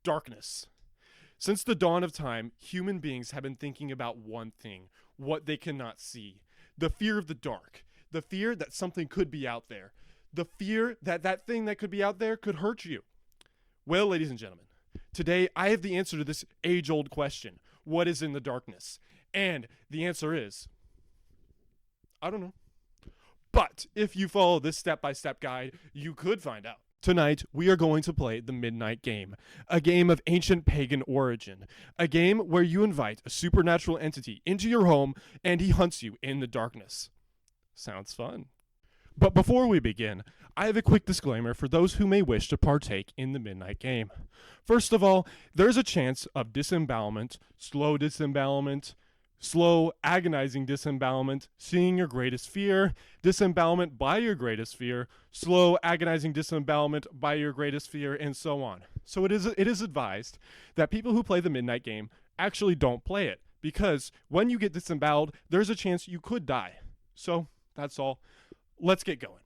Darkness. Since the dawn of time, human beings have been thinking about one thing: what they cannot see. The fear of the dark. The fear that something could be out there. The fear that that thing that could be out there could hurt you. Well, ladies and gentlemen, today I have the answer to this age-old question: what is in the darkness? And the answer is, I don't know. But if you follow this step-by-step guide, you could find out. Tonight, we are going to play the Midnight Game, a game of ancient pagan origin, a game where you invite a supernatural entity into your home and he hunts you in the darkness. Sounds fun. But before we begin, I have a quick disclaimer for those who may wish to partake in the Midnight Game. First of all, there's a chance of disembowelment, slow, agonizing disembowelment, seeing your greatest fear, disembowelment by your greatest fear, slow, agonizing disembowelment by your greatest fear, and so on. So it is advised that people who play the Midnight Game actually don't play it, because when you get disemboweled, there's a chance you could die. So that's all. Let's get going.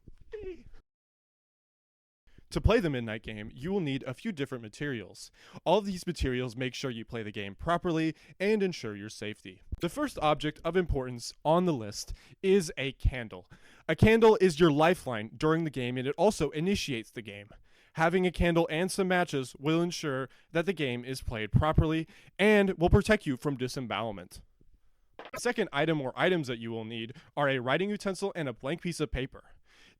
To play the Midnight Game, you will need a few different materials. All of these materials make sure you play the game properly and ensure your safety. The first object of importance on the list is a candle. A candle is your lifeline during the game, and it also initiates the game. Having a candle and some matches will ensure that the game is played properly and will protect you from disembowelment. The second item or items that you will need are a writing utensil and a blank piece of paper.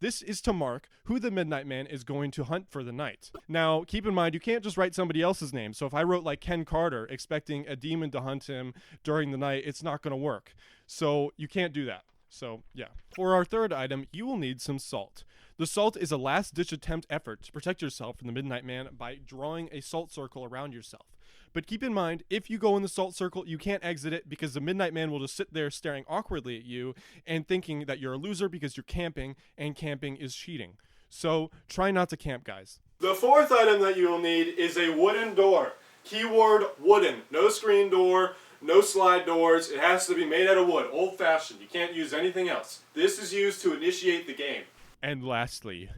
This is to mark who the Midnight Man is going to hunt for the night. Now, keep in mind, you can't just write somebody else's name. So if I wrote like Ken Carter expecting a demon to hunt him during the night, it's not going to work. So you can't do that. So yeah. For our third item, you will need some salt. The salt is a last-ditch attempt effort to protect yourself from the Midnight Man by drawing a salt circle around yourself. But keep in mind, if you go in the salt circle, you can't exit it because the Midnight Man will just sit there staring awkwardly at you and thinking that you're a loser because you're camping, and camping is cheating. So try not to camp, guys. The fourth item that you will need is a wooden door. Keyword wooden. No screen door, no slide doors. It has to be made out of wood, old-fashioned. You can't use anything else. This is used to initiate the game. And lastly,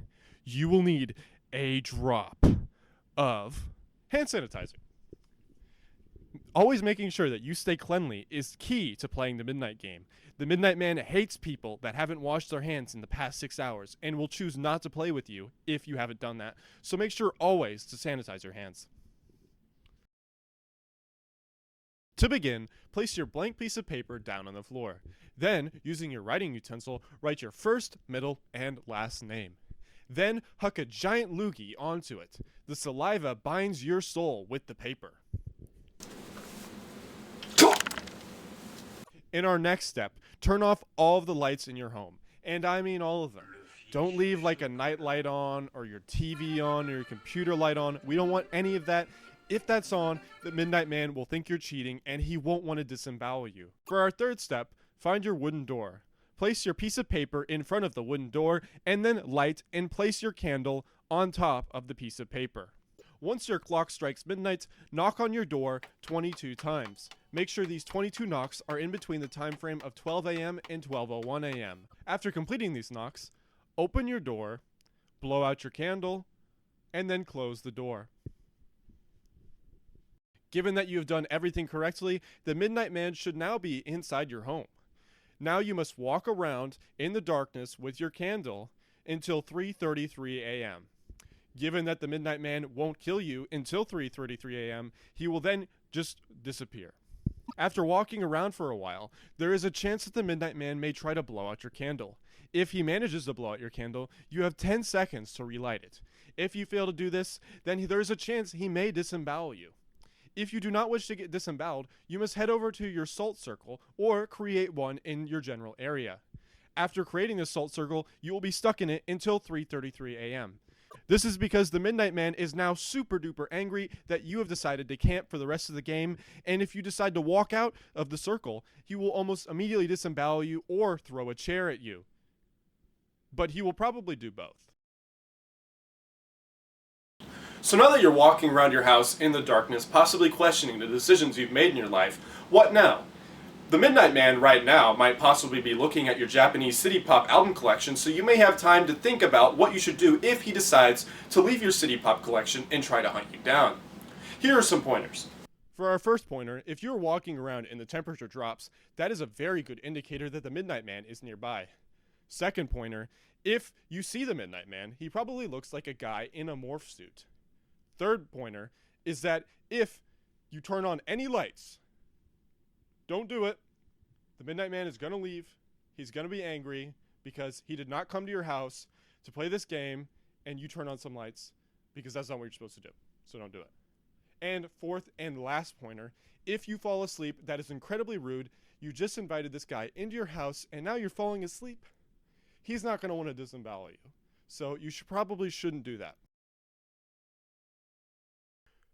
you will need a drop of hand sanitizer. Always making sure that you stay cleanly is key to playing the Midnight Game. The Midnight Man hates people that haven't washed their hands in the past 6 hours and will choose not to play with you if you haven't done that. So make sure always to sanitize your hands. To begin, place your blank piece of paper down on the floor. Then, using your writing utensil, write your first, middle, and last name. Then, huck a giant loogie onto it. The saliva binds your soul with the paper. In our next step, turn off all of the lights in your home. And I mean all of them. Don't leave like a night light on, or your TV on, or your computer light on. We don't want any of that. If that's on, the Midnight Man will think you're cheating and he won't want to disembowel you. For our third step, find your wooden door. Place your piece of paper in front of the wooden door and then light and place your candle on top of the piece of paper. Once your clock strikes midnight, knock on your door 22 times. Make sure these 22 knocks are in between the time frame of 12 a.m. and 12:01 a.m. After completing these knocks, open your door, blow out your candle, and then close the door. Given that you have done everything correctly, the Midnight Man should now be inside your home. Now you must walk around in the darkness with your candle until 3:33 a.m. Given that the Midnight Man won't kill you until 3:33 a.m., he will then just disappear. After walking around for a while, there is a chance that the Midnight Man may try to blow out your candle. If he manages to blow out your candle, you have 10 seconds to relight it. If you fail to do this, then there is a chance he may disembowel you. If you do not wish to get disemboweled, you must head over to your salt circle or create one in your general area. After creating the salt circle, you will be stuck in it until 3:33 a.m. This is because the Midnight Man is now super duper angry that you have decided to camp for the rest of the game, and if you decide to walk out of the circle, he will almost immediately disembowel you or throw a chair at you. But he will probably do both. So now that you're walking around your house in the darkness, possibly questioning the decisions you've made in your life, what now? The Midnight Man right now might possibly be looking at your Japanese city pop album collection, so you may have time to think about what you should do if he decides to leave your city pop collection and try to hunt you down. Here are some pointers. For our first pointer, if you're walking around and the temperature drops, that is a very good indicator that the Midnight Man is nearby. Second pointer, if you see the Midnight Man, he probably looks like a guy in a morph suit. Third pointer is that if you turn on any lights, don't do it. The Midnight Man is going to leave. He's going to be angry because he did not come to your house to play this game and you turn on some lights, because that's not what you're supposed to do. So don't do it. And fourth and last pointer, if you fall asleep, that is incredibly rude. You just invited this guy into your house and now you're falling asleep. He's not going to want to disembowel you. So you probably shouldn't do that.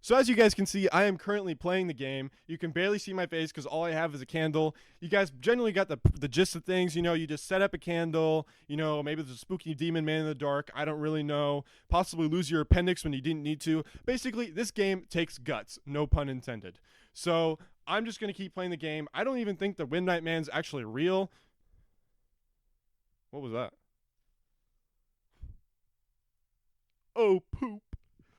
So as you guys can see, I am currently playing the game. You can barely see my face because all I have is a candle. You guys generally got the gist of things. You know, you just set up a candle. You know, maybe there's a spooky demon man in the dark. I don't really know. Possibly lose your appendix when you didn't need to. Basically, this game takes guts. No pun intended. So I'm just going to keep playing the game. I don't even think the Midnight Man's actually real. What was that? Oh, poop.